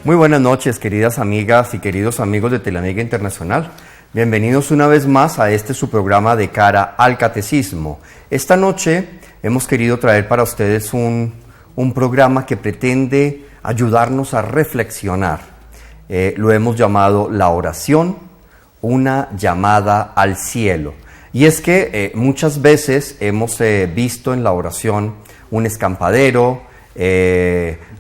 Muy buenas noches, queridas amigas y queridos amigos de Teleamiga Internacional. Bienvenidos una vez más a su programa de cara al catecismo. Esta noche hemos querido traer para ustedes un programa que pretende ayudarnos a reflexionar. Lo hemos llamado La Oración, una llamada al cielo. Y es que muchas veces hemos visto en la oración un escampadero,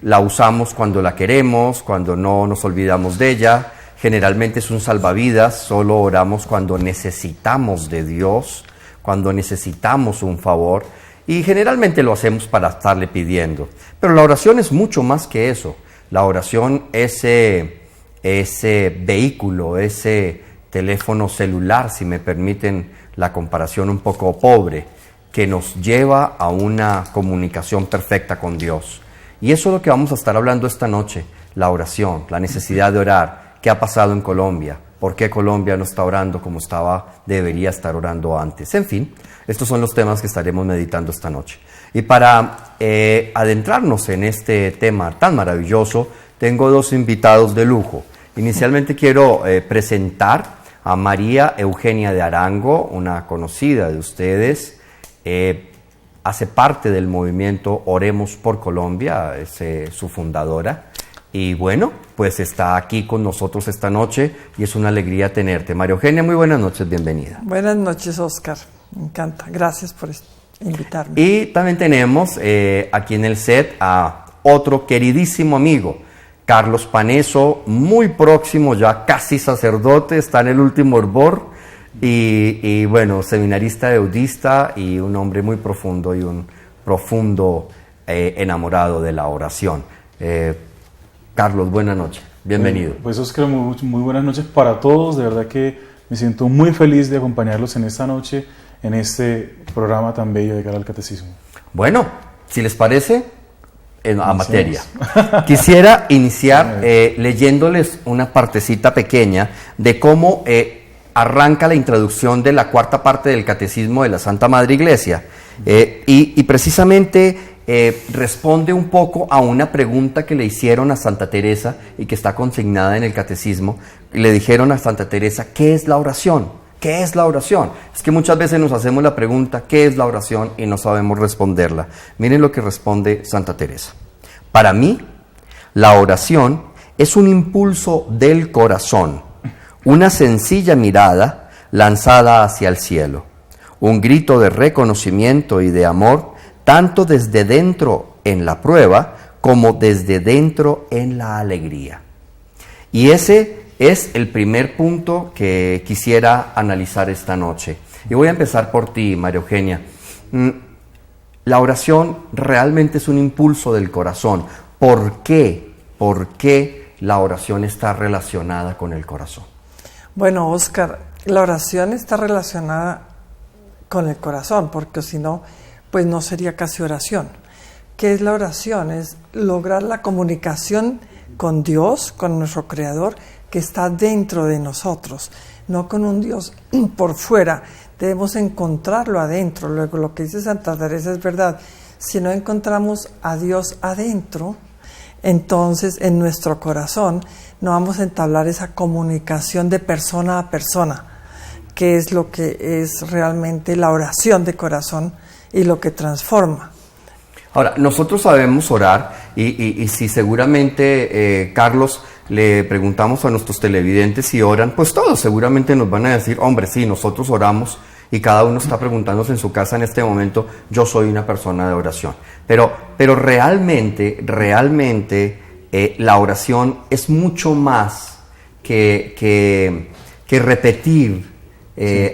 la usamos cuando la queremos, cuando no nos olvidamos de ella. Generalmente es un salvavidas, solo oramos cuando necesitamos de Dios, cuando necesitamos un favor, y generalmente lo hacemos para estarle pidiendo. Pero la oración es mucho más que eso. La oración es ese vehículo, ese teléfono celular, si me permiten la comparación un poco pobre, que nos lleva a una comunicación perfecta con Dios. Y eso es lo que vamos a estar hablando esta noche, la oración, la necesidad de orar. ¿Qué ha pasado en Colombia? ¿Por qué Colombia no está orando como debería estar orando antes? En fin, estos son los temas que estaremos meditando esta noche. Y para adentrarnos en este tema tan maravilloso, tengo dos invitados de lujo. Inicialmente quiero presentar a María Eugenia de Arango, una conocida de ustedes. Hace parte del movimiento Oremos por Colombia, es su fundadora. Y bueno, pues está aquí con nosotros esta noche y es una alegría tenerte. María Eugenia, muy buenas noches, bienvenida. Buenas noches, Oscar. Me encanta. Gracias por invitarme. Y también tenemos aquí en el set a otro queridísimo amigo, Carlos Paneso, muy próximo, ya casi sacerdote, está en el último hervor. Y bueno, seminarista eudista y un hombre muy profundo y un profundo enamorado de la oración. Carlos, buenas noches, bienvenido. Pues Oscar, muy buenas noches para todos, de verdad que me siento muy feliz de acompañarlos en esta noche, en este programa tan bello de cara al catecismo. Bueno, si les parece, a materia. Quisiera iniciar leyéndoles una partecita pequeña de cómo arranca la introducción de la cuarta parte del Catecismo de la Santa Madre Iglesia y precisamente responde un poco a una pregunta que le hicieron a Santa Teresa y que está consignada en el Catecismo. Le dijeron a Santa Teresa, ¿qué es la oración? ¿Qué es la oración? Es que muchas veces nos hacemos la pregunta, ¿qué es la oración? Y no sabemos responderla. Miren lo que responde Santa Teresa. Para mí, la oración es un impulso del corazón, una sencilla mirada lanzada hacia el cielo, un grito de reconocimiento y de amor, tanto desde dentro en la prueba como desde dentro en la alegría. Y ese es el primer punto que quisiera analizar esta noche. Y voy a empezar por ti, María Eugenia. La oración realmente es un impulso del corazón. ¿Por qué? ¿Por qué la oración está relacionada con el corazón? Bueno, Oscar, la oración está relacionada con el corazón, porque si no, pues no sería casi oración. ¿Qué es la oración? Es lograr la comunicación con Dios, con nuestro Creador, que está dentro de nosotros, no con un Dios por fuera. Debemos encontrarlo adentro. Luego, lo que dice Santa Teresa es verdad. Si no encontramos a Dios adentro, entonces en nuestro corazón no vamos a entablar esa comunicación de persona a persona, que es lo que es realmente la oración de corazón y lo que transforma. Ahora, nosotros sabemos orar y si seguramente, Carlos, le preguntamos a nuestros televidentes si oran, pues todos seguramente nos van a decir, hombre, sí, nosotros oramos, y cada uno está preguntándose en su casa en este momento, yo soy una persona de oración. Pero realmente, la oración es mucho más que repetir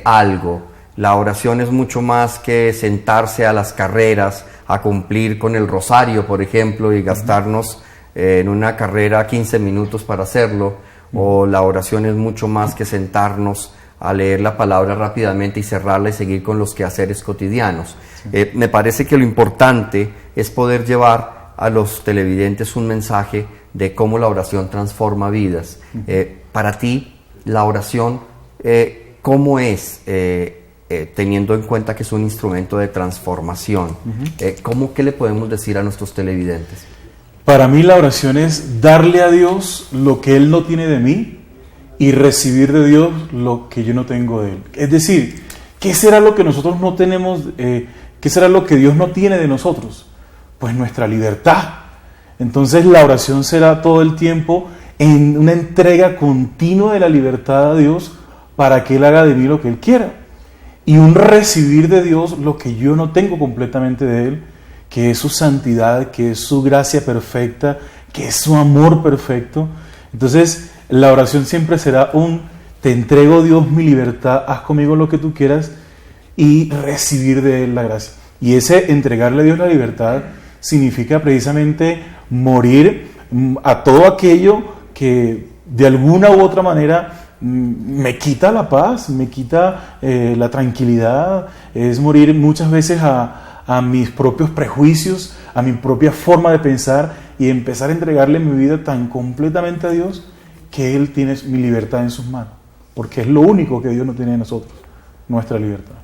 algo. La oración es mucho más que sentarse a las carreras, a cumplir con el rosario, por ejemplo, y gastarnos en una carrera 15 minutos para hacerlo. O la oración es mucho más que sentarnos a leer la palabra rápidamente y cerrarla y seguir con los quehaceres cotidianos. Me parece que lo importante es poder llevar a los televidentes un mensaje de cómo la oración transforma vidas. Para ti, la oración, ¿cómo es, teniendo en cuenta que es un instrumento de transformación? ¿Qué le podemos decir a nuestros televidentes? Para mí la oración es darle a Dios lo que Él no tiene de mí y recibir de Dios lo que yo no tengo de Él. Es decir, ¿qué será lo que nosotros no tenemos? ¿Qué será lo que Dios no tiene de nosotros? Pues nuestra libertad. Entonces la oración será todo el tiempo en una entrega continua de la libertad a Dios para que Él haga de mí lo que Él quiera. Y un recibir de Dios lo que yo no tengo completamente de Él, que es su santidad, que es su gracia perfecta, que es su amor perfecto. Entonces la oración siempre será te entrego, Dios, mi libertad, haz conmigo lo que tú quieras, y recibir de Él la gracia. Y ese entregarle a Dios la libertad significa precisamente morir a todo aquello que de alguna u otra manera me quita la paz, me quita la tranquilidad. Es morir muchas veces a mis propios prejuicios, a mi propia forma de pensar, y empezar a entregarle mi vida tan completamente a Dios que Él tiene mi libertad en sus manos, porque es lo único que Dios no tiene de nosotros, nuestra libertad.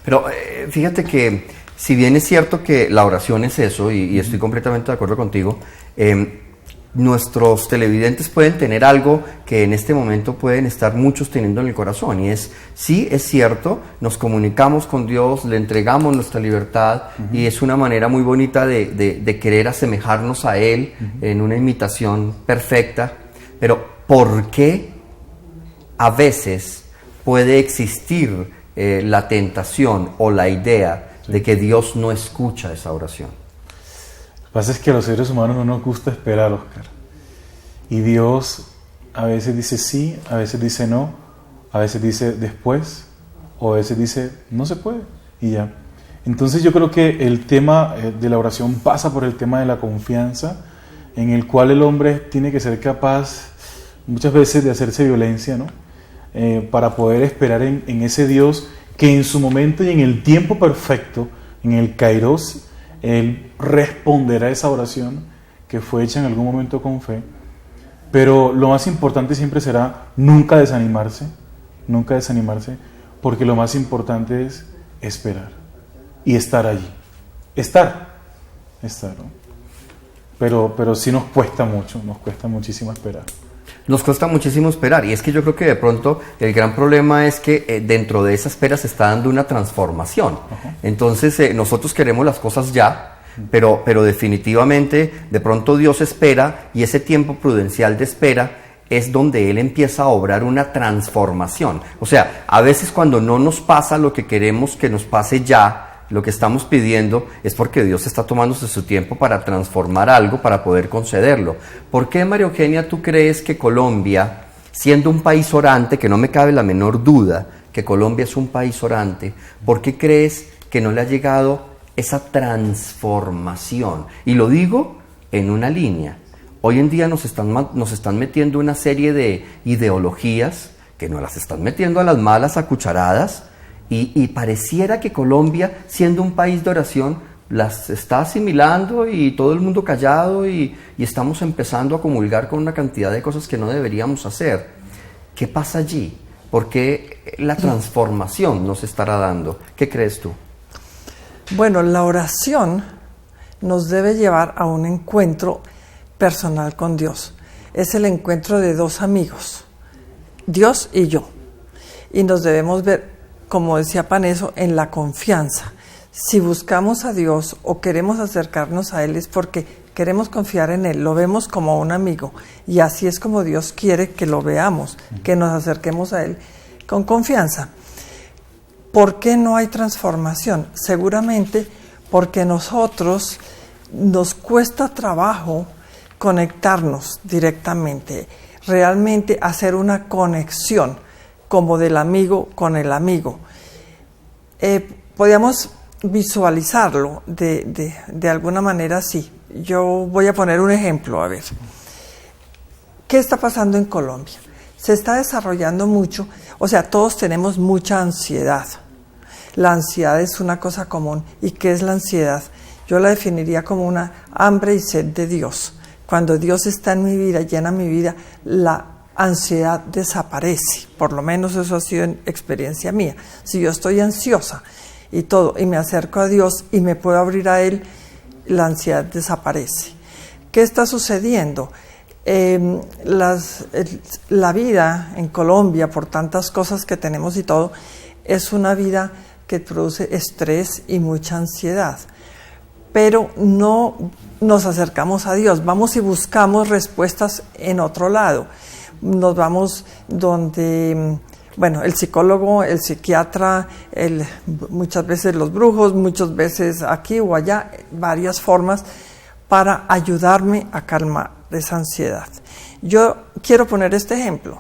Pero fíjate que si bien es cierto que la oración es eso, y estoy completamente de acuerdo contigo, nuestros televidentes pueden tener algo que en este momento pueden estar muchos teniendo en el corazón, y es, sí, es cierto, nos comunicamos con Dios, le entregamos nuestra libertad, y es una manera muy bonita de querer asemejarnos a Él en una imitación perfecta, pero ¿por qué a veces puede existir la tentación o la idea de que Dios no escucha esa oración? Lo que pasa es que a los seres humanos no nos gusta esperar, Oscar. Y Dios a veces dice sí, a veces dice no, a veces dice después, o a veces dice no se puede, y ya. Entonces yo creo que el tema de la oración pasa por el tema de la confianza, en el cual el hombre tiene que ser capaz muchas veces de hacerse violencia, ¿no? Para poder esperar en ese Dios que en su momento y en el tiempo perfecto, en el kairos, Él responderá a esa oración que fue hecha en algún momento con fe. Pero lo más importante siempre será nunca desanimarse, porque lo más importante es esperar y estar allí. Estar, ¿no? Pero sí nos cuesta mucho, nos cuesta muchísimo esperar. Nos cuesta muchísimo esperar, y es que yo creo que de pronto el gran problema es que dentro de esa espera se está dando una transformación. Uh-huh. Entonces nosotros queremos las cosas ya, pero definitivamente de pronto Dios espera, y ese tiempo prudencial de espera es donde Él empieza a obrar una transformación. O sea, a veces cuando no nos pasa lo que queremos que nos pase ya, lo que estamos pidiendo, es porque Dios está tomándose su tiempo para transformar algo, para poder concederlo. ¿Por qué, María Eugenia, tú crees que Colombia, siendo un país orante, que no me cabe la menor duda que Colombia es un país orante, ¿por qué crees que no le ha llegado esa transformación? Y lo digo en una línea. Hoy en día nos están metiendo una serie de ideologías que nos las están metiendo a las malas, a cucharadas, y pareciera que Colombia, siendo un país de oración, las está asimilando, y todo el mundo callado, y estamos empezando a comulgar con una cantidad de cosas que no deberíamos hacer. ¿Qué pasa allí? ¿Por qué la transformación no se estará dando? ¿Qué crees tú? Bueno, la oración nos debe llevar a un encuentro personal con Dios. Es el encuentro de dos amigos, Dios y yo. Y nos debemos ver, como decía Paneso, en la confianza. Si buscamos a Dios o queremos acercarnos a Él es porque queremos confiar en Él, lo vemos como un amigo, y así es como Dios quiere que lo veamos, que nos acerquemos a Él con confianza. ¿Por qué no hay transformación? Seguramente porque nosotros nos cuesta trabajo conectarnos directamente, realmente hacer una conexión como del amigo con el amigo. Podríamos visualizarlo de alguna manera así. Yo voy a poner un ejemplo, a ver. ¿Qué está pasando en Colombia? Se está desarrollando mucho, o sea, todos tenemos mucha ansiedad. La ansiedad es una cosa común. ¿Y qué es la ansiedad? Yo la definiría como una hambre y sed de Dios. Cuando Dios está en mi vida, llena mi vida, la ansiedad desaparece. Por lo menos eso ha sido en experiencia mía. Si yo estoy ansiosa y todo, y me acerco a Dios y me puedo abrir a Él, la ansiedad desaparece. ¿Qué está sucediendo? La vida en Colombia, por tantas cosas que tenemos y todo, es una vida que produce estrés y mucha ansiedad. Pero no nos acercamos a Dios, vamos y buscamos respuestas en otro lado. Nos vamos donde, bueno, el psicólogo, el psiquiatra, muchas veces los brujos, muchas veces aquí o allá, varias formas para ayudarme a calmar esa ansiedad. Yo quiero poner este ejemplo.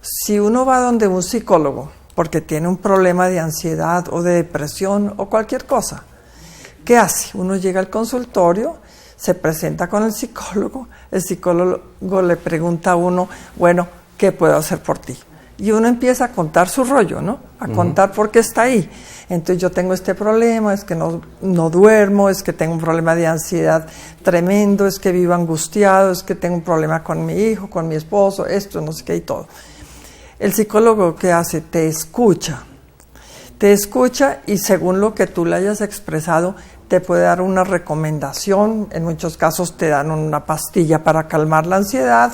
Si uno va donde un psicólogo porque tiene un problema de ansiedad o de depresión o cualquier cosa, ¿qué hace? Uno llega al consultorio, se presenta con el psicólogo le pregunta a uno, bueno, ¿qué puedo hacer por ti? Y uno empieza a contar su rollo, ¿no? A contar por qué está ahí. Entonces yo tengo este problema, es que no duermo, es que tengo un problema de ansiedad tremendo, es que vivo angustiado, es que tengo un problema con mi hijo, con mi esposo, esto, no sé qué y todo. El psicólogo, ¿qué hace? Te escucha y según lo que tú le hayas expresado, te puede dar una recomendación, en muchos casos te dan una pastilla para calmar la ansiedad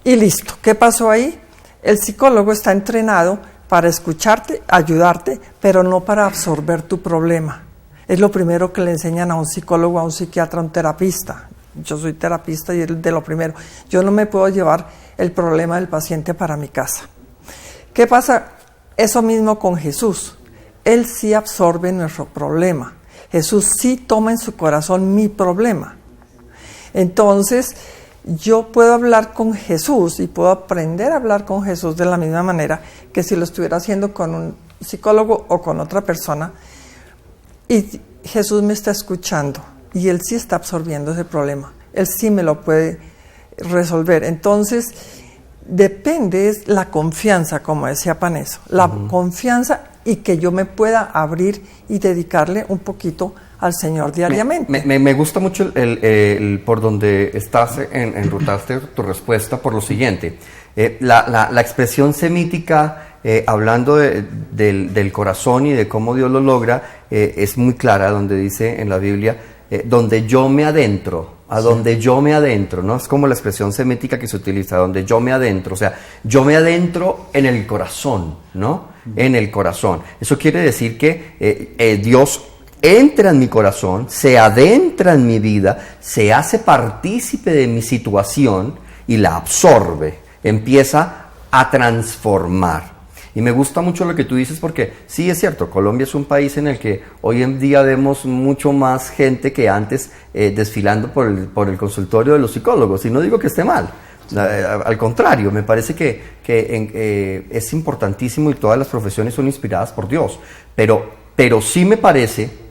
y listo. ¿Qué pasó ahí? El psicólogo está entrenado para escucharte, ayudarte, pero no para absorber tu problema. Es lo primero que le enseñan a un psicólogo, a un psiquiatra, a un terapista. Yo soy terapista y es de lo primero. Yo no me puedo llevar el problema del paciente para mi casa. ¿Qué pasa? Eso mismo con Jesús. Él sí absorbe nuestro problema. Jesús sí toma en su corazón mi problema. Entonces, yo puedo hablar con Jesús y puedo aprender a hablar con Jesús de la misma manera que si lo estuviera haciendo con un psicólogo o con otra persona. Y Jesús me está escuchando y Él sí está absorbiendo ese problema. Él sí me lo puede resolver. Entonces, depende es la confianza, como decía Paneso, la confianza y que yo me pueda abrir y dedicarle un poquito al Señor diariamente. Me gusta mucho el por donde estás enrutaste tu respuesta por lo siguiente. La expresión semítica, hablando del corazón y de cómo Dios lo logra, es muy clara, donde dice en la Biblia, donde yo me adentro, a donde yo me adentro, ¿no? Es como la expresión semítica que se utiliza, donde yo me adentro, o sea, yo me adentro en el corazón, ¿no? En el corazón. Eso quiere decir que Dios entra en mi corazón, se adentra en mi vida, se hace partícipe de mi situación y la absorbe, empieza a transformar. Y me gusta mucho lo que tú dices porque sí es cierto, Colombia es un país en el que hoy en día vemos mucho más gente que antes desfilando por el consultorio de los psicólogos, y no digo que esté mal. Al contrario, me parece que es importantísimo y todas las profesiones son inspiradas por Dios, pero sí me parece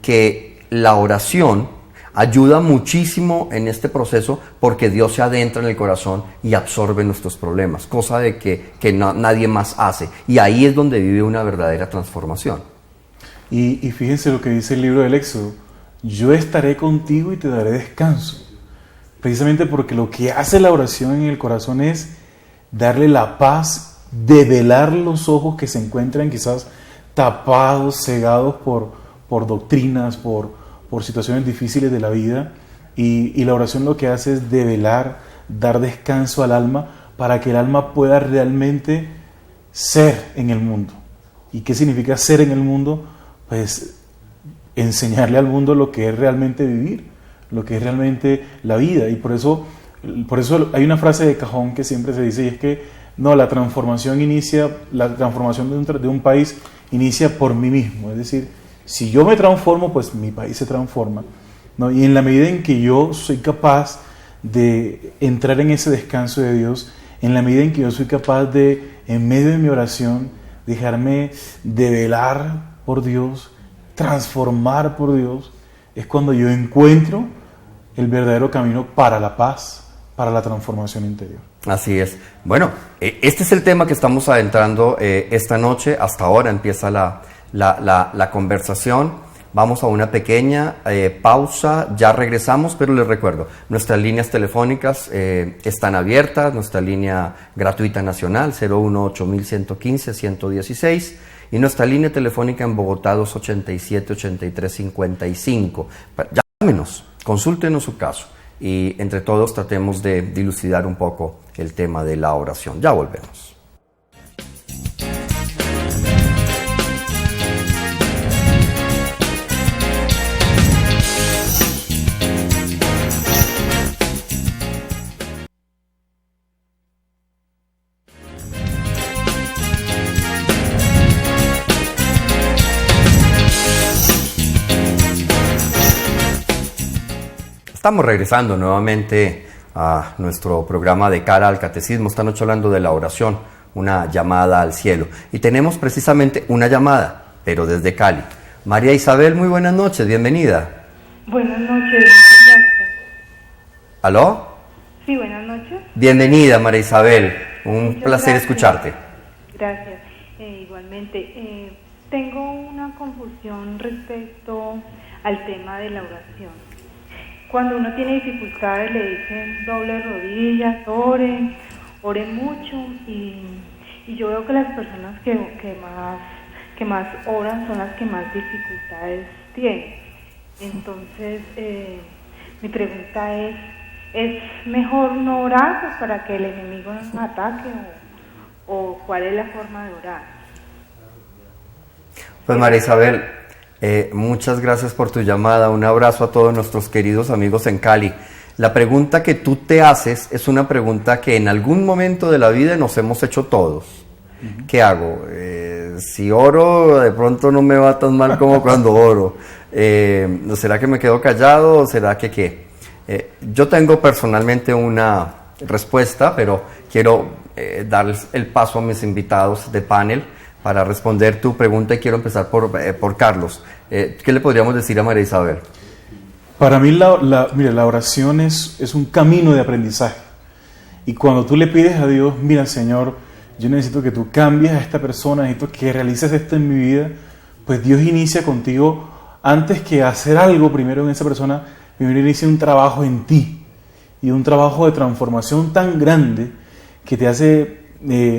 que la oración ayuda muchísimo en este proceso porque Dios se adentra en el corazón y absorbe nuestros problemas, cosa de que nadie más hace, y ahí es donde vive una verdadera transformación. Y fíjense lo que dice el libro del Éxodo: yo estaré contigo y te daré descanso. Precisamente porque lo que hace la oración en el corazón es darle la paz, develar los ojos que se encuentran quizás tapados, cegados por doctrinas, por situaciones difíciles de la vida, y la oración lo que hace es develar, dar descanso al alma para que el alma pueda realmente ser en el mundo. ¿Y qué significa ser en el mundo? Pues enseñarle al mundo lo que es realmente vivir, lo que es realmente la vida. Y por eso hay una frase de cajón que siempre se dice, y es que no, la transformación de un país inicia por mí mismo. Es decir, si yo me transformo, pues mi país se transforma, ¿no? Y en la medida en que yo soy capaz de entrar en ese descanso de Dios, en la medida en que yo soy capaz de, en medio de mi oración, dejarme develar por Dios, transformar por Dios, es cuando yo encuentro el verdadero camino para la paz, para la transformación interior. Así es. Bueno, este es el tema que estamos adentrando esta noche. Hasta ahora empieza la conversación. Vamos a una pequeña pausa, ya regresamos, pero les recuerdo, nuestras líneas telefónicas están abiertas, nuestra línea gratuita nacional 018-115-116 y nuestra línea telefónica en Bogotá 287-8355. Llámenos, consúltenos su caso y entre todos tratemos de dilucidar un poco el tema de la oración. Ya volvemos. Estamos regresando nuevamente a nuestro programa de Cara al Catecismo. Esta noche hablando de la oración, una llamada al cielo. Y tenemos precisamente una llamada, pero desde Cali. María Isabel, muy buenas noches, bienvenida. Buenas noches, gracias. ¿Aló? Sí, buenas noches. Bienvenida, María Isabel. Un Muchas placer gracias. escucharte. Gracias. Igualmente, tengo una confusión respecto al tema de la oración. Cuando uno tiene dificultades le dicen doble rodillas, ore mucho y yo veo que las personas que más oran son las que más dificultades tienen. Entonces, mi pregunta ¿es mejor no orar pues, para que el enemigo no nos ataque o cuál es la forma de orar? Pues María Isabel, muchas gracias por tu llamada. Un abrazo a todos nuestros queridos amigos en Cali. La pregunta que tú te haces es una pregunta que en algún momento de la vida nos hemos hecho todos. ¿Qué hago? Si oro, de pronto no me va tan mal como cuando oro. ¿Será que me quedo callado o será que qué? Yo tengo personalmente una respuesta, pero quiero darles el paso a mis invitados de panel para responder tu pregunta y quiero empezar por Carlos. ¿Qué le podríamos decir a María Isabel? Para mí mira, la oración es un camino de aprendizaje. Y cuando tú le pides a Dios, mira Señor, yo necesito que tú cambies a esta persona, necesito que realices esto en mi vida, pues Dios inicia contigo, antes que hacer algo primero en esa persona, primero inicia un trabajo en ti. Y un trabajo de transformación tan grande que te hace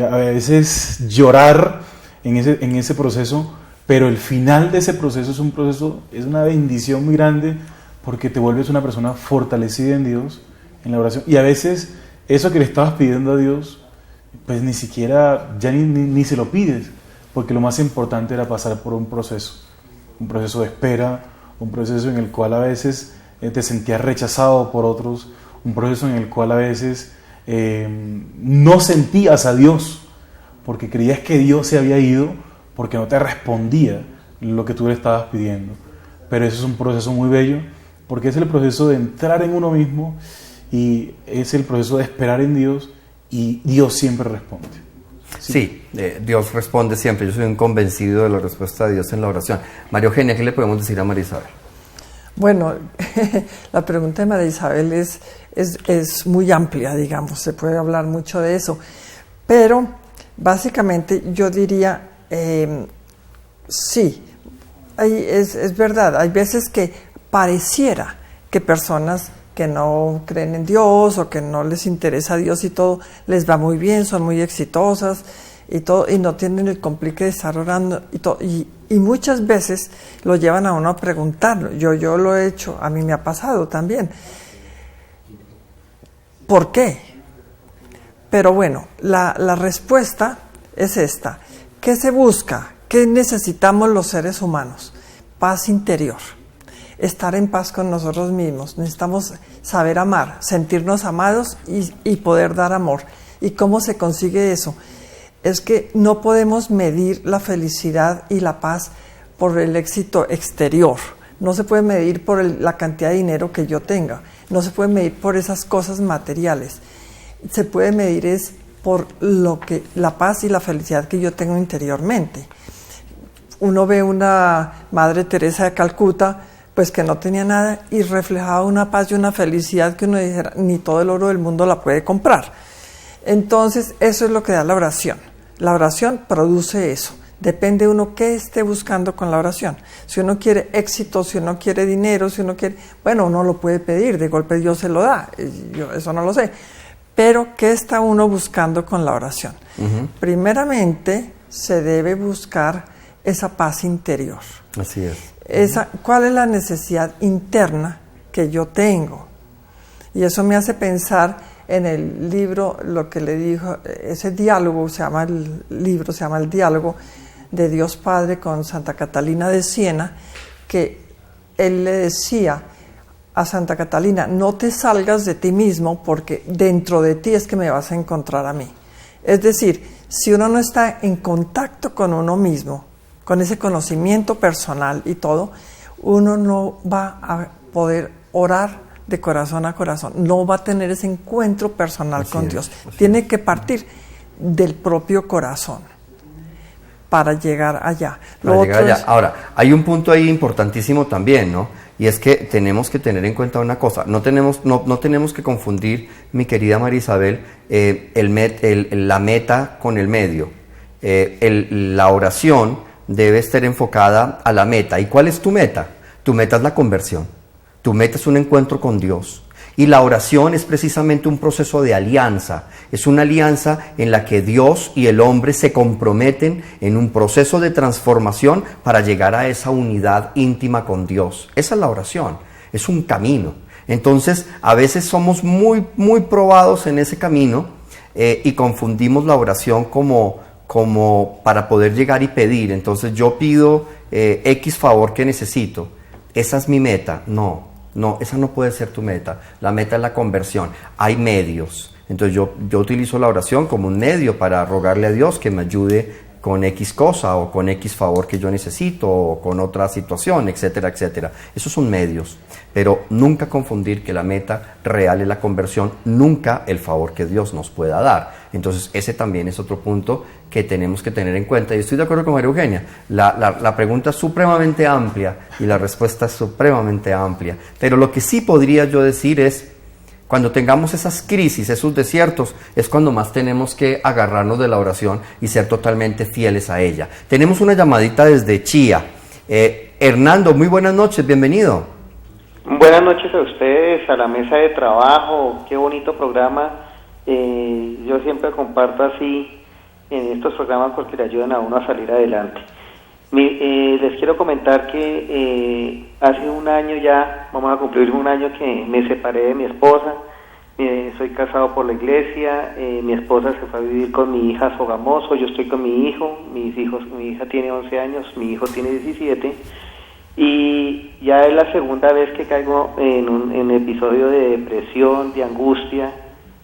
a veces llorar en ese proceso, pero el final de ese proceso es una bendición muy grande porque te vuelves una persona fortalecida en Dios, en la oración. Y a veces eso que le estabas pidiendo a Dios, pues ni siquiera, ya ni se lo pides, porque lo más importante era pasar por un proceso de espera, un proceso en el cual a veces te sentías rechazado por otros, un proceso en el cual a veces no sentías a Dios, porque creías que Dios se había ido porque no te respondía lo que tú le estabas pidiendo. Pero eso es un proceso muy bello, porque es el proceso de entrar en uno mismo y es el proceso de esperar en Dios y Dios siempre responde. Sí, Dios responde siempre. Yo soy un convencido de la respuesta de Dios en la oración. María Eugenia, ¿qué le podemos decir a María Isabel? Bueno, la pregunta de María Isabel es muy amplia, digamos, se puede hablar mucho de eso, pero básicamente yo diría, sí, es verdad, hay veces que pareciera que personas que no creen en Dios o que no les interesa Dios y todo, les va muy bien, son muy exitosas y todo, y no tienen el complique de estar orando y todo, y muchas veces lo llevan a uno a preguntarlo. Yo lo he hecho, a mí me ha pasado también. ¿Por qué? Pero bueno, la respuesta es esta. ¿Qué se busca? ¿Qué necesitamos los seres humanos? Paz interior. Estar en paz con nosotros mismos. Necesitamos saber amar, sentirnos amados y poder dar amor. ¿Y cómo se consigue eso? Es que no podemos medir la felicidad y la paz por el éxito exterior. No se puede medir por la cantidad de dinero que yo tenga. No se puede medir por esas cosas materiales. Se puede medir es por la paz y la felicidad que yo tengo interiormente. Uno ve una Madre Teresa de Calcuta, pues que no tenía nada y reflejaba una paz y una felicidad que uno dijera, ni todo el oro del mundo la puede comprar. Entonces, eso es lo que da la oración. La oración produce eso. Depende uno qué esté buscando con la oración. Si uno quiere éxito, si uno quiere dinero, si uno quiere... Bueno, uno lo puede pedir, de golpe Dios se lo da. Yo eso no lo sé. Pero, ¿qué está uno buscando con la oración? Primeramente, se debe buscar esa paz interior. Así es. ¿Cuál es la necesidad interna que yo tengo? Y eso me hace pensar en el libro, lo que le dijo, ese diálogo, el libro se llama El diálogo de Dios Padre con Santa Catalina de Siena, que él le decía a Santa Catalina, no te salgas de ti mismo porque dentro de ti es que me vas a encontrar a mí. Es decir, si uno no está en contacto con uno mismo, con ese conocimiento personal y todo, uno no va a poder orar de corazón a corazón, no va a tener ese encuentro personal con Dios. Tiene que partir del propio corazón para llegar allá. Ahora, hay un punto ahí importantísimo también, ¿no? Y es que tenemos que tener en cuenta una cosa, no tenemos que confundir, mi querida María Isabel, la meta con el medio. La oración debe estar enfocada a la meta. ¿Y cuál es tu meta? Tu meta es la conversión. Tu meta es un encuentro con Dios. Y la oración es precisamente un proceso de alianza. Es una alianza en la que Dios y el hombre se comprometen en un proceso de transformación para llegar a esa unidad íntima con Dios. Esa es la oración. Es un camino. Entonces, a veces somos muy, muy probados en ese camino y confundimos la oración como para poder llegar y pedir. Entonces, yo pido X favor que necesito. Esa es mi meta. No, esa no puede ser tu meta. La meta es la conversión. Hay medios. Entonces yo utilizo la oración como un medio para rogarle a Dios que me ayude con X cosa o con X favor que yo necesito o con otra situación, etcétera, etcétera. Esos son medios. Pero nunca confundir que la meta real es la conversión, nunca el favor que Dios nos pueda dar. Entonces ese también es otro punto que tenemos que tener en cuenta. Y estoy de acuerdo con María Eugenia. La pregunta es supremamente amplia y la respuesta es supremamente amplia. Pero lo que sí podría yo decir es, cuando tengamos esas crisis, esos desiertos, es cuando más tenemos que agarrarnos de la oración y ser totalmente fieles a ella. Tenemos una llamadita desde Chía. Hernando, muy buenas noches, bienvenido. Buenas noches a ustedes, a la mesa de trabajo, qué bonito programa. Yo siempre comparto así en estos programas porque le ayudan a uno a salir adelante. Les quiero comentar que hace un año ya, vamos a cumplir un año que me separé de mi esposa. Soy casado por la iglesia, mi esposa se fue a vivir con mi hija a Sogamoso, yo estoy con mi hijo, mi hija tiene 11 años, mi hijo tiene 17, y ya es la segunda vez que caigo en un episodio de depresión, de angustia,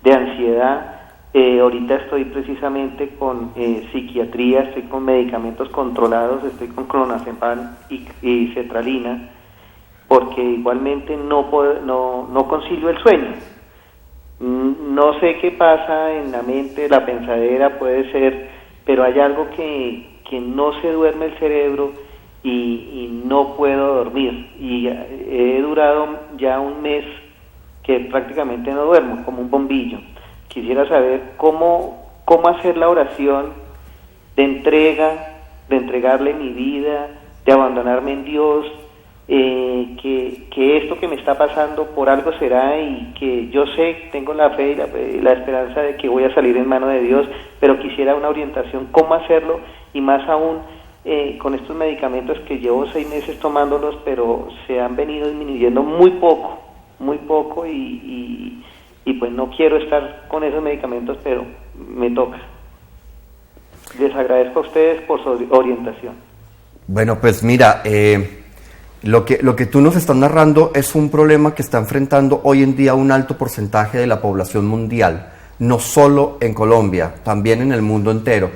de ansiedad. Ahorita estoy precisamente con psiquiatría, estoy con medicamentos controlados, estoy con clonazepam y cetralina, porque igualmente no concilio el sueño. No sé qué pasa en la mente, la pensadera puede ser, pero hay algo que no se duerme el cerebro y no puedo dormir. Y he durado ya un mes que prácticamente no duermo, como un bombillo. Quisiera saber cómo hacer la oración de entrega, de entregarle mi vida, de abandonarme en Dios, que esto que me está pasando por algo será y que yo sé, tengo la fe y la esperanza de que voy a salir en mano de Dios, pero quisiera una orientación cómo hacerlo y más aún con estos medicamentos que llevo 6 meses tomándolos, pero se han venido disminuyendo muy poco y pues no quiero estar con esos medicamentos, pero me toca. Les agradezco a ustedes por su orientación. Bueno, pues mira, lo que tú nos estás narrando es un problema que está enfrentando hoy en día un alto porcentaje de la población mundial, no solo en Colombia, también en el mundo entero.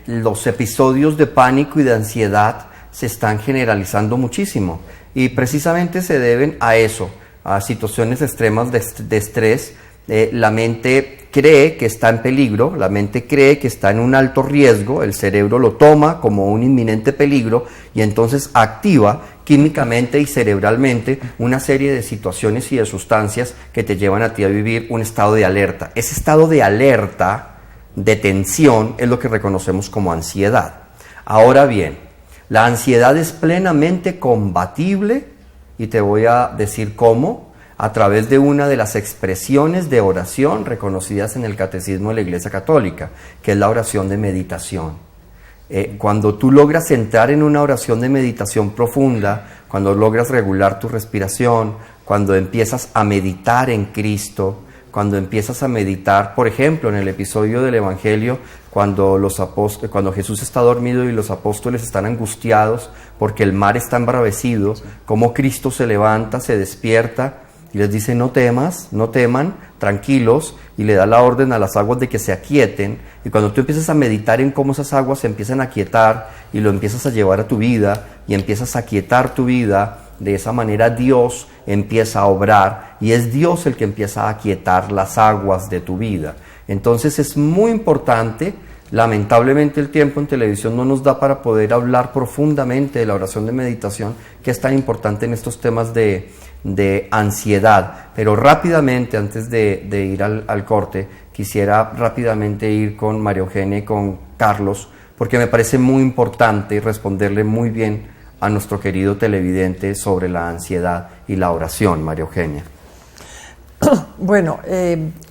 Los episodios de pánico y de ansiedad se están generalizando muchísimo y precisamente se deben a eso, a situaciones extremas de estrés. La mente cree que está en peligro, la mente cree que está en un alto riesgo, el cerebro lo toma como un inminente peligro y entonces activa químicamente y cerebralmente una serie de situaciones y de sustancias que te llevan a ti a vivir un estado de alerta. Ese estado de alerta, de tensión, es lo que reconocemos como ansiedad. Ahora bien, la ansiedad es plenamente combatible y te voy a decir cómo, a través de una de las expresiones de oración reconocidas en el Catecismo de la Iglesia Católica, que es la oración de meditación. Cuando tú logras entrar en una oración de meditación profunda, cuando logras regular tu respiración, cuando empiezas a meditar en Cristo, cuando empiezas a meditar, por ejemplo, en el episodio del Evangelio, cuando Jesús está dormido y los apóstoles están angustiados porque el mar está embravecido, cómo Cristo se levanta, se despierta y les dice: no temas, no teman, tranquilos, y le da la orden a las aguas de que se aquieten. Y cuando tú empiezas a meditar en cómo esas aguas se empiezan a aquietar y lo empiezas a llevar a tu vida y empiezas a aquietar tu vida, de esa manera Dios empieza a obrar y es Dios el que empieza a aquietar las aguas de tu vida. Entonces es muy importante. Lamentablemente el tiempo en televisión no nos da para poder hablar profundamente de la oración de meditación, que es tan importante en estos temas de ansiedad. Pero rápidamente, antes de ir al corte, quisiera rápidamente ir con María Eugenia y con Carlos, porque me parece muy importante responderle muy bien a nuestro querido televidente sobre la ansiedad y la oración. María Eugenia. Bueno,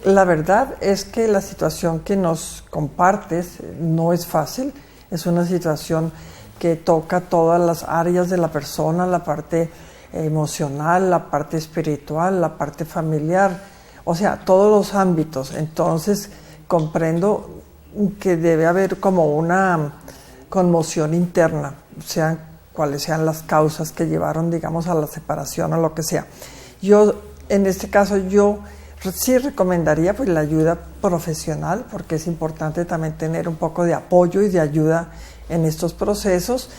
la verdad es que la situación que nos compartes no es fácil. Es una situación que toca todas las áreas de la persona, la parte emocional, la parte espiritual, la parte familiar, o sea, todos los ámbitos. Entonces, comprendo que debe haber como una conmoción interna, sean cuáles sean las causas que llevaron, digamos, a la separación o lo que sea. En este caso, yo sí recomendaría pues la ayuda profesional, porque es importante también tener un poco de apoyo y de ayuda en estos procesos.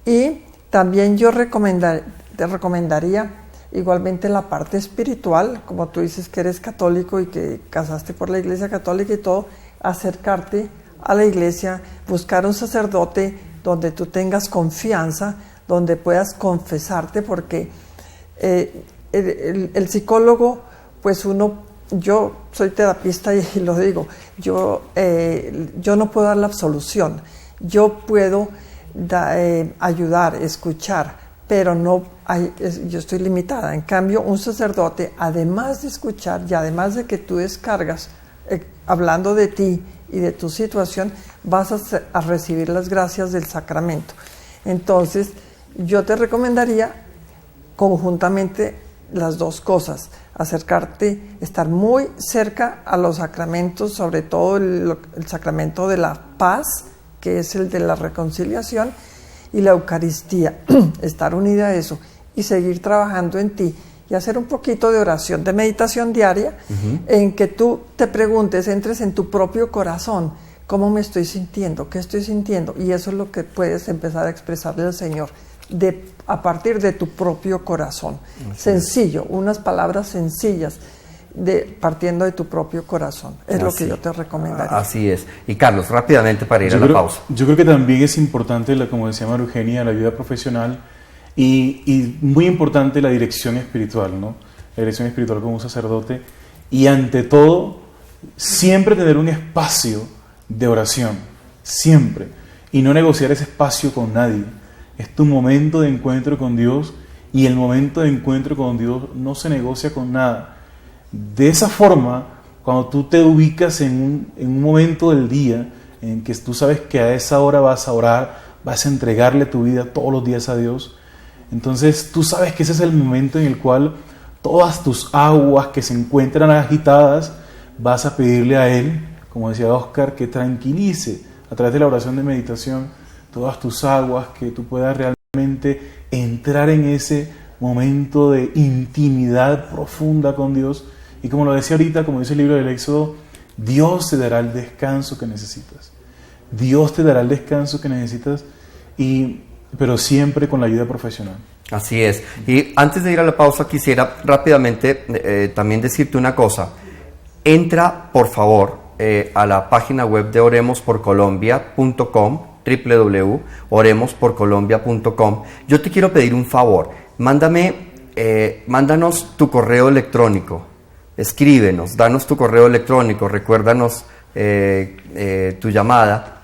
Y también yo te recomendaría igualmente la parte espiritual, como tú dices que eres católico y que casaste por la Iglesia Católica y todo, acercarte a la iglesia, buscar un sacerdote donde tú tengas confianza, donde puedas confesarte, porque el psicólogo, pues yo soy terapista y lo digo, yo no puedo dar la absolución, yo puedo ayudar, escuchar, pero yo estoy limitada. En cambio, un sacerdote, además de escuchar y además de que tú descargas, hablando de ti y de tu situación, vas a recibir las gracias del sacramento. Entonces, yo te recomendaría conjuntamente las dos cosas: acercarte, estar muy cerca a los sacramentos, sobre todo el sacramento de la paz, que es el de la reconciliación, y la Eucaristía, estar unida a eso y seguir trabajando en ti y hacer un poquito de oración, de meditación diaria, en que tú te preguntes, entres en tu propio corazón, ¿cómo me estoy sintiendo? ¿Qué estoy sintiendo? Y eso es lo que puedes empezar a expresarle al Señor, a partir de tu propio corazón. Sencillo, unas palabras sencillas, partiendo de tu propio corazón. Es lo que yo te recomendaría. Así es. Y Carlos, rápidamente para ir a la pausa. Yo creo que también es importante, como decía María Eugenia, la ayuda profesional y muy importante la dirección espiritual, ¿no? La dirección espiritual como un sacerdote. Y ante todo, siempre tener un espacio de oración. Siempre. Y no negociar ese espacio con nadie. Es tu momento de encuentro con Dios, y el momento de encuentro con Dios no se negocia con nada. De esa forma, cuando tú te ubicas en un momento del día en que tú sabes que a esa hora vas a orar, vas a entregarle tu vida todos los días a Dios, entonces tú sabes que ese es el momento en el cual todas tus aguas que se encuentran agitadas, vas a pedirle a Él, como decía Oscar, que tranquilice a través de la oración de meditación todas tus aguas, que tú puedas realmente entrar en ese momento de intimidad profunda con Dios. Y como lo decía ahorita, como dice el libro del Éxodo, Dios te dará el descanso que necesitas. Dios te dará el descanso que necesitas, pero siempre con la ayuda profesional. Así es. Y antes de ir a la pausa, quisiera rápidamente también decirte una cosa. Entra, por favor, a la página web de oremosporcolombia.com, www.oremosporcolombia.com. Yo te quiero pedir un favor. Mándanos tu correo electrónico. Escríbenos, danos tu correo electrónico, recuérdanos tu llamada,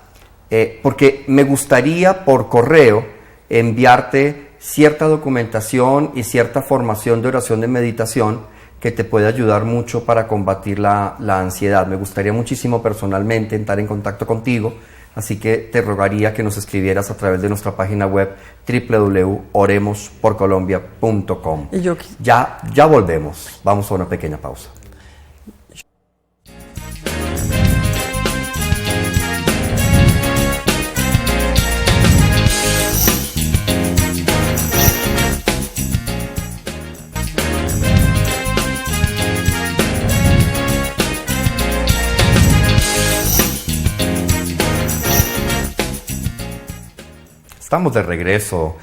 porque me gustaría por correo enviarte cierta documentación y cierta formación de oración de meditación que te puede ayudar mucho para combatir la ansiedad. Me gustaría muchísimo personalmente entrar en contacto contigo, Así que te rogaría que nos escribieras a través de nuestra página web www.oremosporcolombia.com. Y yo Ya volvemos. Vamos a una pequeña pausa. Estamos de regreso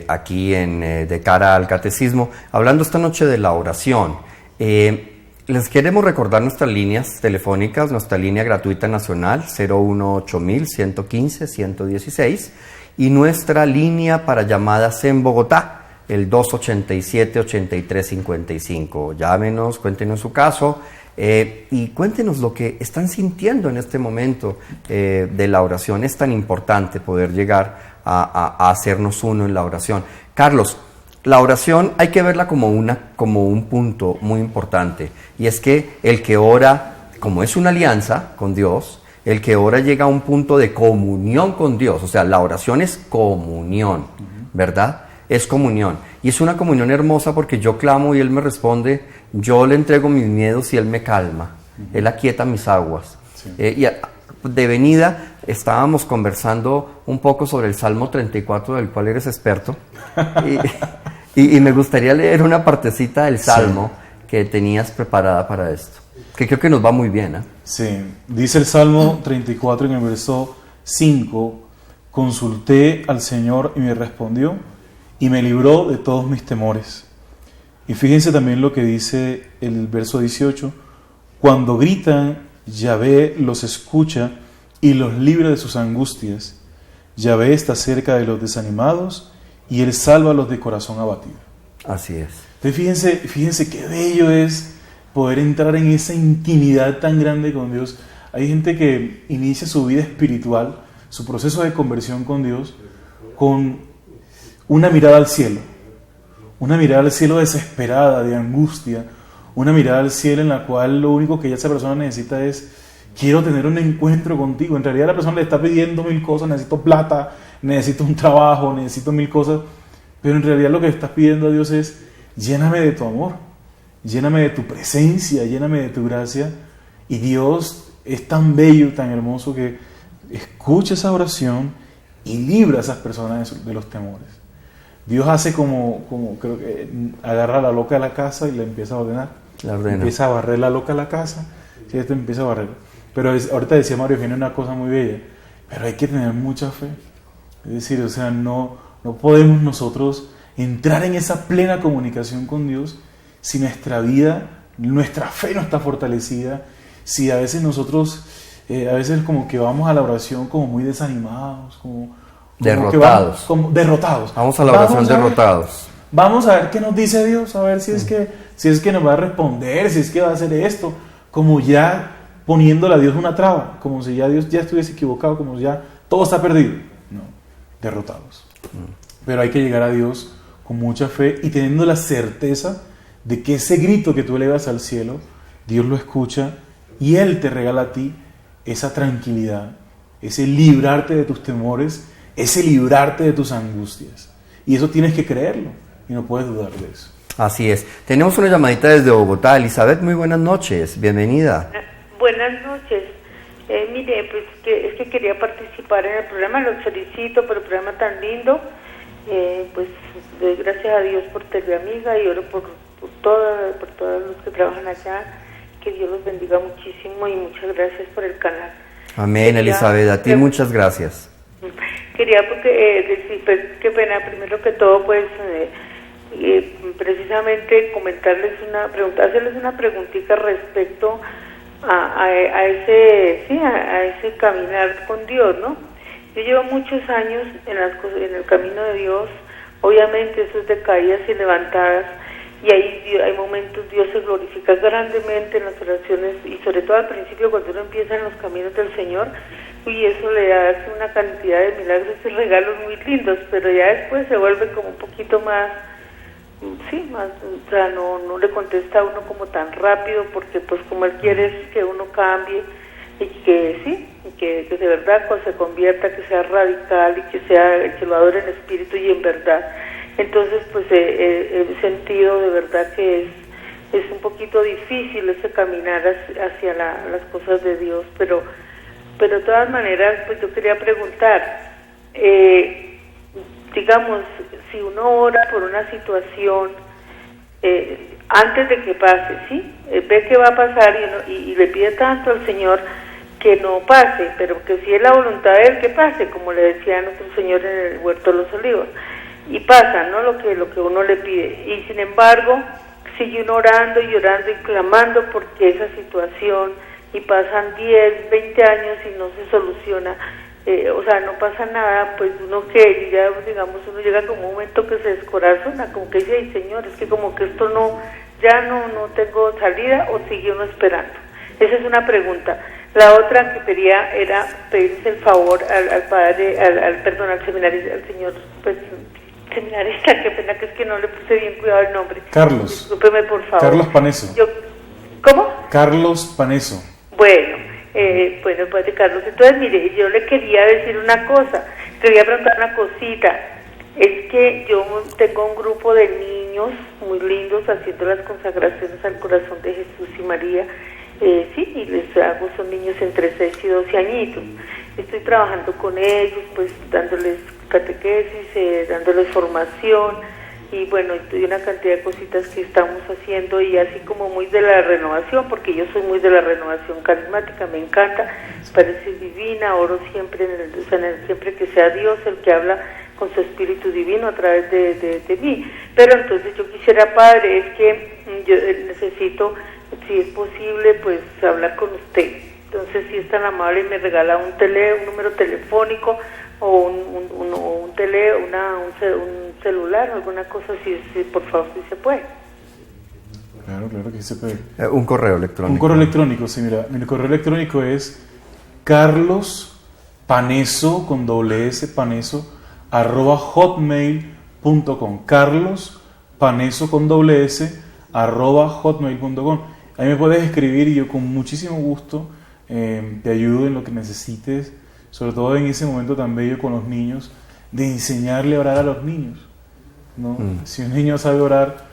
aquí en De Cara al Catecismo, hablando esta noche de la oración. Les queremos recordar nuestras líneas telefónicas, nuestra línea gratuita nacional 018-115-116 y nuestra línea para llamadas en Bogotá, el 287-8355. Llámenos, cuéntenos su caso y cuéntenos lo que están sintiendo en este momento de la oración. Es tan importante poder llegar a hacernos uno en la oración. Carlos, la oración hay que verla como un punto muy importante, y es que el que ora, como es una alianza con Dios, el que ora llega a un punto de comunión con Dios. O sea, la oración es comunión, ¿verdad? Es comunión, y es una comunión hermosa porque yo clamo y Él me responde, yo le entrego mis miedos y Él me calma, Él aquieta mis aguas. Sí. De venida estábamos conversando un poco sobre el Salmo 34, del cual eres experto, y me gustaría leer una partecita del Salmo que tenías preparada para esto, que creo que nos va muy bien, ¿eh? Sí, dice el Salmo 34 en el verso 5, consulté al Señor y me respondió y me libró de todos mis temores. Y fíjense también lo que dice el verso 18, cuando gritan, Yahvé los escucha y los libra de sus angustias. Yahvé está cerca de los desanimados y Él salva a los de corazón abatido. Así es. Entonces fíjense qué bello es poder entrar en esa intimidad tan grande con Dios. Hay gente que inicia su vida espiritual, su proceso de conversión con Dios, con una mirada al cielo desesperada, de angustia, una mirada al cielo en la cual lo único que esa persona necesita es, quiero tener un encuentro contigo. En realidad la persona le está pidiendo mil cosas, necesito plata, necesito un trabajo, necesito mil cosas, pero en realidad lo que estás pidiendo a Dios es, lléname de tu amor, lléname de tu presencia, lléname de tu gracia. Y Dios es tan bello, tan hermoso, que escucha esa oración y libra a esas personas de los temores. Dios hace como creo que agarra a la loca de la casa y le empieza a ordenar. Empieza a barrer la loca de la casa, ¿sí? Esto empieza a barrer. Pero ahorita decía Mario Eugenio una cosa muy bella, pero hay que tener mucha fe. Es decir, o sea, no podemos nosotros entrar en esa plena comunicación con Dios si nuestra vida, nuestra fe no está fortalecida, si a veces nosotros, a veces como que vamos a la oración como muy desanimados, como derrotados. Derrotados. Vamos a la oración derrotados. Vamos a ver qué nos dice Dios, a ver si es que nos va a responder, si es que va a hacer esto, como ya poniéndole a Dios una traba, como si ya Dios ya estuviese equivocado, como si ya todo está perdido. No, derrotados. Pero hay que llegar a Dios con mucha fe y teniendo la certeza de que ese grito que tú elevas al cielo, Dios lo escucha y Él te regala a ti esa tranquilidad, ese librarte de tus temores, ese librarte de tus angustias. Y eso tienes que creerlo y no puedes dudar de eso. Así es. Tenemos una llamadita desde Bogotá. Elizabeth, muy buenas noches. Bienvenida. Buenas noches. Mire, pues es que quería participar en el programa. Los felicito por el programa tan lindo. Pues doy gracias a Dios por Teleamiga y oro por todos los que trabajan allá. Que Dios los bendiga muchísimo y muchas gracias por el canal. Amén, Elizabeth. A ti muchas gracias. Quería decir, pues, qué pena, primero que todo, pues precisamente comentarles hacerles una preguntita respecto a ese caminar con Dios, ¿no? Yo llevo muchos años en el camino de Dios, obviamente eso es de caídas y levantadas, y hay momentos Dios se glorifica grandemente en las oraciones, y sobre todo al principio cuando uno empieza en los caminos del Señor, y eso le da una cantidad de milagros y regalos muy lindos, pero ya después se vuelve como un poquito más, o sea, no le contesta a uno como tan rápido, porque pues como Él quiere es que uno cambie, y que sí, y que de verdad se convierta, que sea radical y que lo adore en espíritu y en verdad. Entonces pues he sentido de verdad que es un poquito difícil ese caminar hacia las cosas de Dios, pero de todas maneras pues yo quería preguntar, digamos, si uno ora por una situación antes de que pase, ¿sí? Ve que va a pasar y le pide tanto al Señor que no pase, pero que si es la voluntad de Él que pase, como le decía nuestro Señor en el Huerto de los Olivos, y pasa, ¿no? Lo que uno le pide, y sin embargo sigue uno orando y orando y clamando porque esa situación, y pasan 10, 20 años y no se soluciona, o sea, no pasa nada, pues uno que ya, digamos, uno llega como un momento que se descorazona, como que dice, ay Señor, es que como que esto ya no tengo salida, o sigue uno esperando. Esa es una pregunta. La otra que quería era pedirse el favor al padre, al seminarista, al señor, pues, seminarista, qué pena que es que no le puse bien cuidado el nombre. Carlos. Discúlpeme, por favor. Carlos Paneso. ¿Cómo? Carlos Paneso. Bueno, padre Carlos, entonces mire, yo le quería decir una cosa, quería preguntar una cosita. Es que yo tengo un grupo de niños muy lindos haciendo las consagraciones al corazón de Jesús y María, sí, y les hago, son niños entre 6 y 12 añitos. Estoy trabajando con ellos, pues dándoles catequesis, dándoles formación, y bueno, y una cantidad de cositas que estamos haciendo, y así como muy de la renovación, porque yo soy muy de la renovación carismática, me encanta, me parece divina, oro siempre, siempre que sea Dios el que habla con su espíritu divino a través de mí. Pero entonces yo quisiera, padre, es que yo necesito, si es posible, pues hablar con usted. Entonces, si es tan amable y me regala un número telefónico o un celular o alguna cosa, si por favor, si se puede. Claro que sí se puede. Un correo electrónico. Un correo electrónico, sí, mira, mi correo electrónico es carlospaneso, con doble S, paneso, @hotmail.com. carlospaneso, con doble S, @hotmail.com. Ahí me puedes escribir y yo con muchísimo gusto te ayudo en lo que necesites, sobre todo en ese momento tan bello con los niños, de enseñarle a orar a los niños, ¿no? Si un niño sabe orar,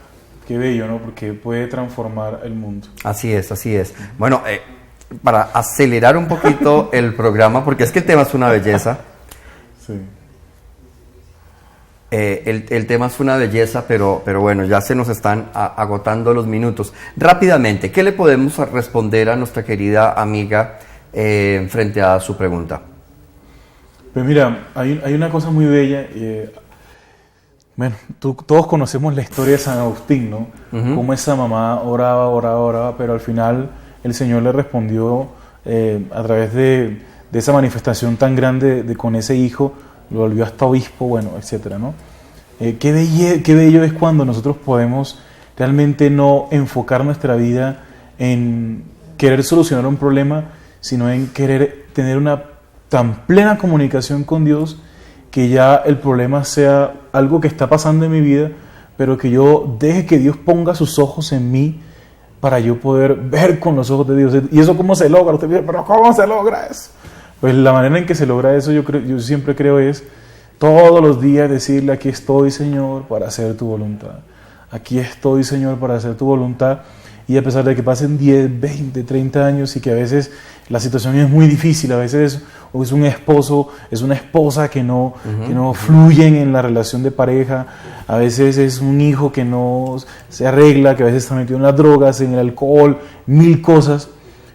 qué bello, ¿no? Porque puede transformar el mundo. Así es. Bueno, para acelerar un poquito el programa, porque es que el tema es una belleza. Sí. El tema es una belleza, pero bueno, ya se nos están agotando los minutos. Rápidamente, ¿qué le podemos responder a nuestra querida amiga frente a su pregunta? Pues mira, hay una cosa muy bella. Bueno, todos conocemos la historia de San Agustín, ¿no? Uh-huh. Cómo esa mamá oraba, pero al final el Señor le respondió a través de esa manifestación tan grande con ese hijo, lo volvió hasta obispo, bueno, etcétera, ¿no? Qué bello es cuando nosotros podemos realmente no enfocar nuestra vida en querer solucionar un problema, sino en querer tener una tan plena comunicación con Dios que ya el problema sea algo que está pasando en mi vida, pero que yo deje que Dios ponga sus ojos en mí para yo poder ver con los ojos de Dios. ¿Y eso cómo se logra? Usted dice, ¿pero cómo se logra eso? Pues la manera en que se logra eso, yo siempre creo, es todos los días decirle: aquí estoy, Señor, para hacer tu voluntad. Aquí estoy, Señor, para hacer tu voluntad. Y a pesar de que pasen 10, 20, 30 años y que a veces la situación es muy difícil, a veces es un esposo, es una esposa que no fluyen en la relación de pareja, a veces es un hijo que no se arregla, que a veces está metido en las drogas, en el alcohol, 1000 cosas.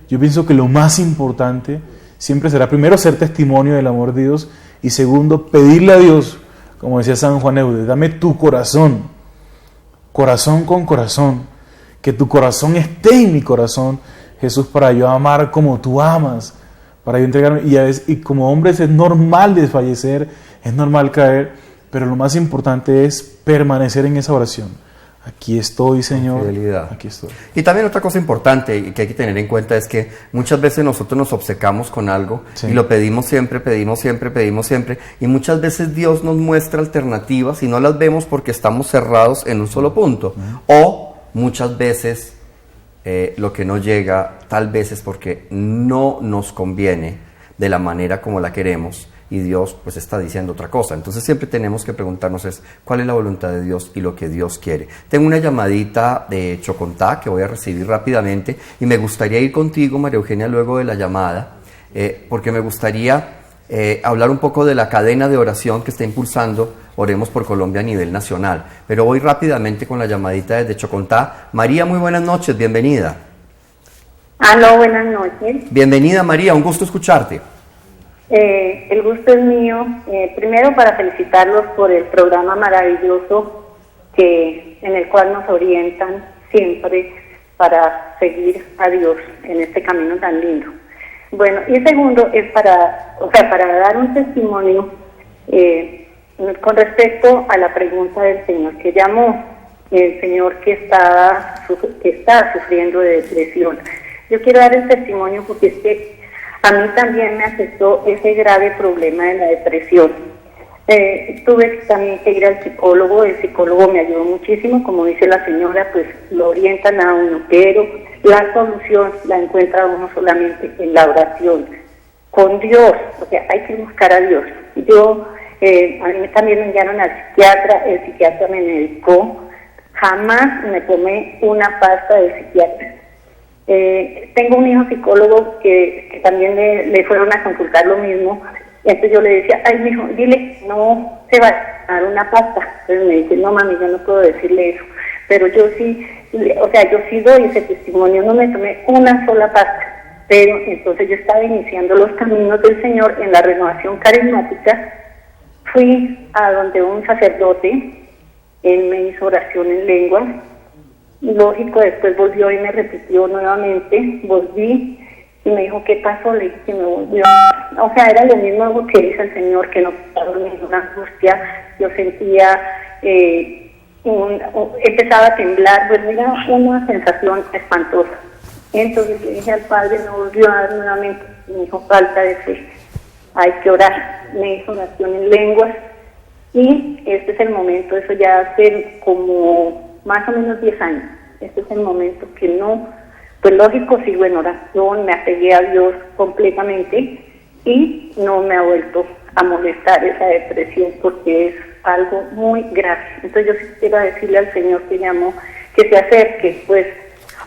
Yo pienso que lo más importante siempre será, primero, ser testimonio del amor de Dios, y segundo, pedirle a Dios, como decía San Juan Eudes: dame tu corazón, corazón con corazón, que tu corazón esté en mi corazón, Jesús, para yo amar como tú amas, para yo entregarme. Y como hombres es normal desfallecer, es normal caer, pero lo más importante es permanecer en esa oración. Aquí estoy, Señor, fidelidad. Aquí estoy. Y también otra cosa importante y que hay que tener en cuenta es que muchas veces nosotros nos obcecamos con algo, sí, y lo pedimos siempre, y muchas veces Dios nos muestra alternativas y no las vemos porque estamos cerrados en un solo punto. O muchas veces lo que no llega tal vez es porque no nos conviene de la manera como la queremos y Dios pues está diciendo otra cosa. Entonces siempre tenemos que preguntarnos cuál es la voluntad de Dios y lo que Dios quiere. Tengo una llamadita de Chocontá que voy a recibir rápidamente y me gustaría ir contigo, María Eugenia, luego de la llamada, porque me gustaría hablar un poco de la cadena de oración que está impulsando Oremos por Colombia a nivel nacional. Pero voy rápidamente con la llamadita desde Chocontá. María, muy buenas noches, bienvenida. Aló, buenas noches. Bienvenida, María, un gusto escucharte. El gusto es mío. Primero para felicitarlos por el programa maravilloso en el cual nos orientan siempre para seguir a Dios en este camino tan lindo. Bueno, y segundo es para dar un testimonio con respecto a la pregunta del señor que llamó, el señor que está sufriendo de depresión. Yo quiero dar el testimonio porque es que a mí también me afectó ese grave problema de la depresión. Tuve también que ir al psicólogo, el psicólogo me ayudó muchísimo, como dice la señora, pues lo orientan a uno, pero la solución la encuentra uno solamente en la oración, con Dios, o sea, hay que buscar a Dios. A mí también me enviaron al psiquiatra, el psiquiatra me medicó, jamás me tomé una pasta del psiquiatra. Tengo un hijo psicólogo que también le fueron a consultar lo mismo. Entonces yo le decía, ay, mijo, dile, no se va a dar una pasta. Entonces me dice, no, mami, yo no puedo decirle eso. Pero yo sí doy ese testimonio, no me tomé una sola pasta. Pero entonces yo estaba iniciando los caminos del Señor en la renovación carismática. Fui a donde un sacerdote, él me hizo oración en lengua. Lógico, después volvió y me repitió nuevamente, volví y me dijo, ¿qué pasó? Le dije que me volvió. O sea, era lo mismo que dice el Señor, que no podía dormir, una angustia. Yo sentía, empezaba a temblar, pues era una sensación espantosa. Entonces le dije al Padre, me volvió a dar nuevamente, me dijo, falta de fe, hay que orar. Me hizo oración en lenguas y este es el momento, eso ya hace como más o menos 10 años. Este es el momento que no, pues lógico, sigo en oración, me apegué a Dios completamente y no me ha vuelto a molestar esa depresión porque es algo muy grave. Entonces yo sí quiero decirle al Señor que llamó que se acerque, pues,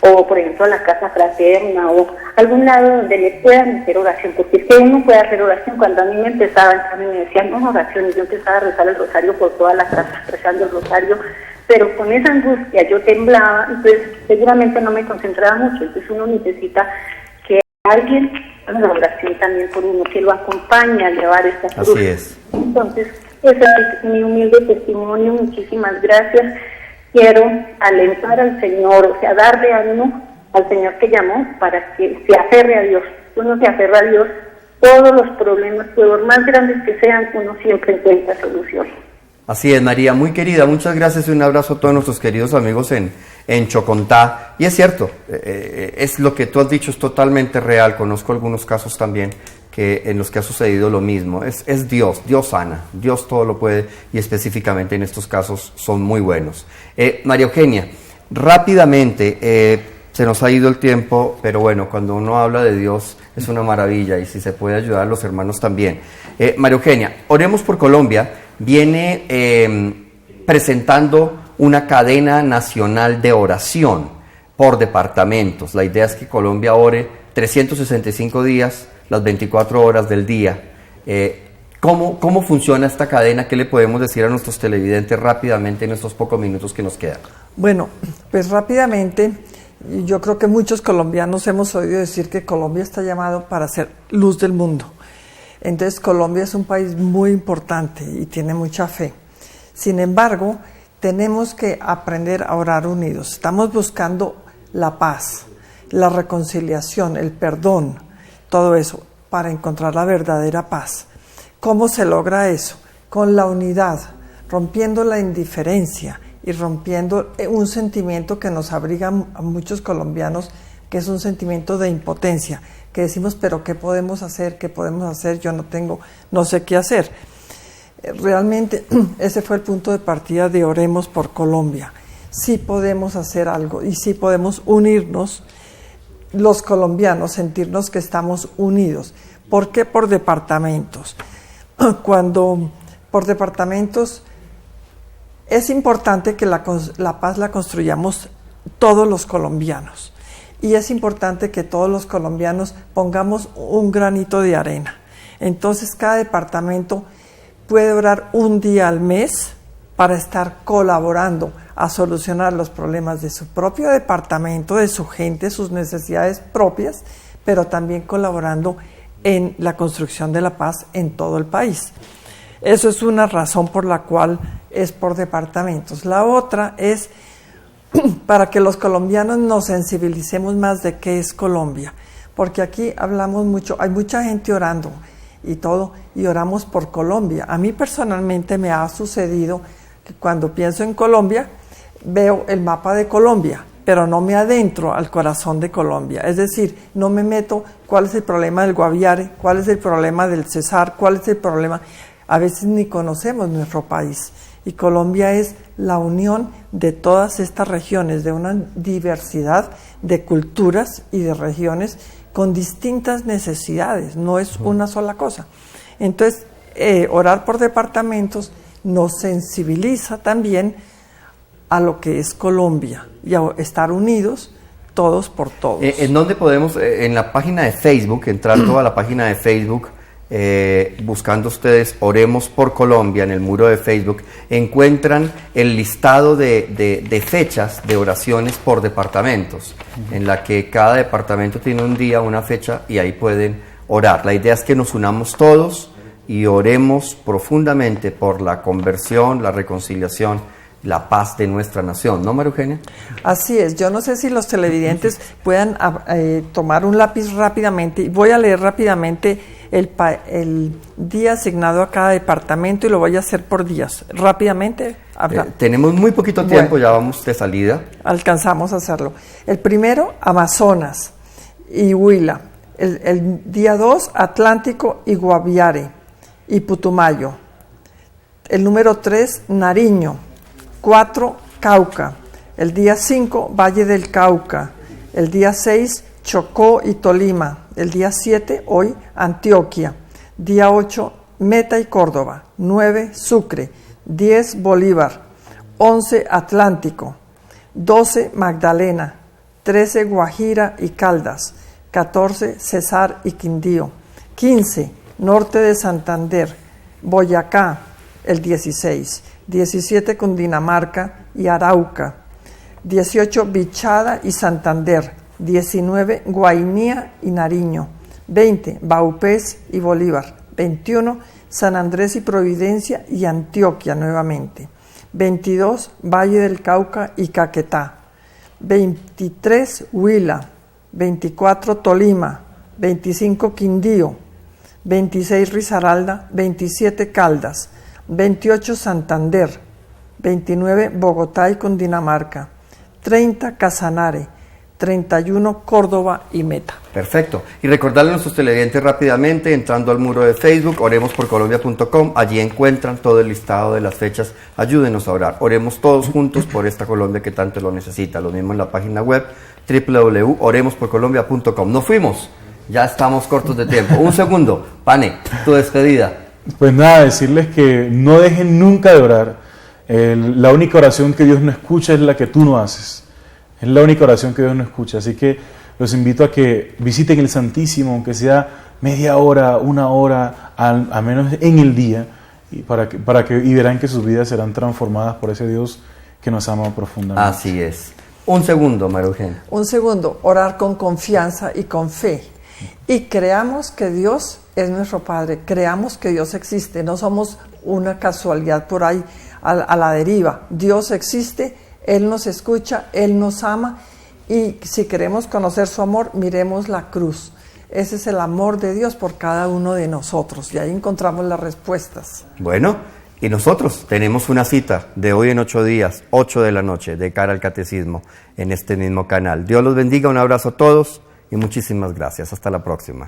o por ejemplo a la casa fraterna o algún lado donde le puedan hacer oración, porque es que uno puede hacer oración. Cuando a mí me empezaban, a mí me decían, no, oración, y yo empezaba a rezar el rosario por toda la casa, rezando el rosario, pero con esa angustia yo temblaba, entonces seguramente no me concentraba mucho. Entonces uno necesita que alguien haga la oración también por uno, que lo acompañe a llevar esta cruz. Así es. Entonces, ese es mi humilde testimonio, muchísimas gracias. Quiero alentar al Señor, o sea, darle ánimo al Señor que llamó para que se aferre a Dios. Uno se aferra a Dios, todos los problemas, por más grandes que sean, uno siempre encuentra solución. Así es, María, muy querida, muchas gracias y un abrazo a todos nuestros queridos amigos en Chocontá. Y es cierto, es lo que tú has dicho, es totalmente real. Conozco algunos casos también en los que ha sucedido lo mismo. Es Dios sana, Dios todo lo puede y específicamente en estos casos son muy buenos. María Eugenia, rápidamente, se nos ha ido el tiempo, pero bueno, cuando uno habla de Dios es una maravilla y si se puede ayudar a los hermanos también. María Eugenia, Oremos por Colombia viene presentando una cadena nacional de oración por departamentos. La idea es que Colombia ore 365 días, las 24 horas del día. ¿Cómo funciona esta cadena? ¿Qué le podemos decir a nuestros televidentes rápidamente en estos pocos minutos que nos quedan? Bueno, pues rápidamente, yo creo que muchos colombianos hemos oído decir que Colombia está llamado para ser luz del mundo. Entonces Colombia es un país muy importante y tiene mucha fe. Sin embargo, tenemos que aprender a orar unidos. Estamos buscando la paz, la reconciliación, el perdón, todo eso, para encontrar la verdadera paz. ¿Cómo se logra eso? Con la unidad, rompiendo la indiferencia y rompiendo un sentimiento que nos abriga a muchos colombianos, que es un sentimiento de impotencia, que decimos, pero ¿qué podemos hacer? ¿Qué podemos hacer? Yo no sé qué hacer. Realmente ese fue el punto de partida de Oremos por Colombia. sí podemos hacer algo y sí podemos unirnos, los colombianos, sentirnos que estamos unidos. ¿Por qué? Por departamentos. Cuando por departamentos es importante que la paz la construyamos todos los colombianos. Y es importante que todos los colombianos pongamos un granito de arena. Entonces cada departamento puede orar un día al mes para estar colaborando a solucionar los problemas de su propio departamento, de su gente, sus necesidades propias, pero también colaborando en la construcción de la paz en todo el país. Eso es una razón por la cual es por departamentos. La otra es para que los colombianos nos sensibilicemos más de qué es Colombia, porque aquí hablamos mucho, hay mucha gente orando y todo, y oramos por Colombia. A mí personalmente me ha sucedido que cuando pienso en Colombia, veo el mapa de Colombia, pero no me adentro al corazón de Colombia. Es decir, no me meto cuál es el problema del Guaviare, cuál es el problema del Cesar, cuál es el problema. A veces ni conocemos nuestro país. Y Colombia es la unión de todas estas regiones, de una diversidad de culturas y de regiones con distintas necesidades, no es una sola cosa. Entonces, orar por departamentos nos sensibiliza también a lo que es Colombia y a estar unidos todos por todos. ¿En dónde podemos? En la página de Facebook, entrando a la página de Facebook, buscando ustedes Oremos por Colombia en el muro de Facebook, encuentran el listado de fechas de oraciones por departamentos, en la que cada departamento tiene un día, una fecha, y ahí pueden orar. La idea es que nos unamos todos y oremos profundamente por la conversión, la reconciliación, la paz de nuestra nación, ¿no, María Eugenia? Así es. Yo no sé si los televidentes puedan tomar un lápiz rápidamente. Voy a leer rápidamente el día asignado a cada departamento y lo voy a hacer por días. Rápidamente. Tenemos muy poquito tiempo, bueno, ya vamos de salida. Alcanzamos a hacerlo. El primero, Amazonas y Huila. El día 2, Atlántico y Guaviare y Putumayo. El número 3, Nariño. 4, Cauca. El día 5, Valle del Cauca. El día 6, Chocó y Tolima. El día 7, hoy, Antioquia. Día 8, Meta y Córdoba. 9, Sucre. 10, Bolívar. 11, Atlántico. 12, Magdalena. 13, Guajira y Caldas. 14, Cesar y Quindío. 15, Norte de Santander. Boyacá. El 16. 17, Cundinamarca y Arauca. 18, Bichada y Santander. 19, Guainía y Nariño. 20, Vaupés y Bolívar. 21, San Andrés y Providencia y Antioquia nuevamente. 22, Valle del Cauca y Caquetá. 23, Huila. 24, Tolima. 25, Quindío. 26, Risaralda. 27, Caldas. 28, Santander. 29, Bogotá y Cundinamarca. 30, Casanare. 31, Córdoba y Meta. Perfecto. Y recordarle a nuestros televidentes rápidamente, entrando al muro de Facebook, oremosporcolombia.com, allí encuentran todo el listado de las fechas. Ayúdenos a orar. Oremos todos juntos por esta Colombia que tanto lo necesita. Lo mismo en la página web www.oremosporcolombia.com. Nos fuimos. Ya estamos cortos de tiempo. Un segundo. Pane, tu despedida. Pues nada, decirles que no dejen nunca de orar. La única oración que Dios no escucha es la que tú no haces. Es la única oración que Dios no escucha. Así que los invito a que visiten el Santísimo, aunque sea media hora, una hora, al menos en el día, y y verán que sus vidas serán transformadas por ese Dios que nos ama profundamente. Así es. Un segundo, María Eugenia. Un segundo, orar con confianza y con fe. Y creamos que Dios es nuestro Padre, creamos que Dios existe, no somos una casualidad por ahí a la deriva. Dios existe, Él nos escucha, Él nos ama, y si queremos conocer su amor, miremos la cruz. Ese es el amor de Dios por cada uno de nosotros, y ahí encontramos las respuestas. Bueno, y nosotros tenemos una cita de hoy en 8 días, 8 de la noche, de cara al catecismo, en este mismo canal. Dios los bendiga, un abrazo a todos y muchísimas gracias. Hasta la próxima.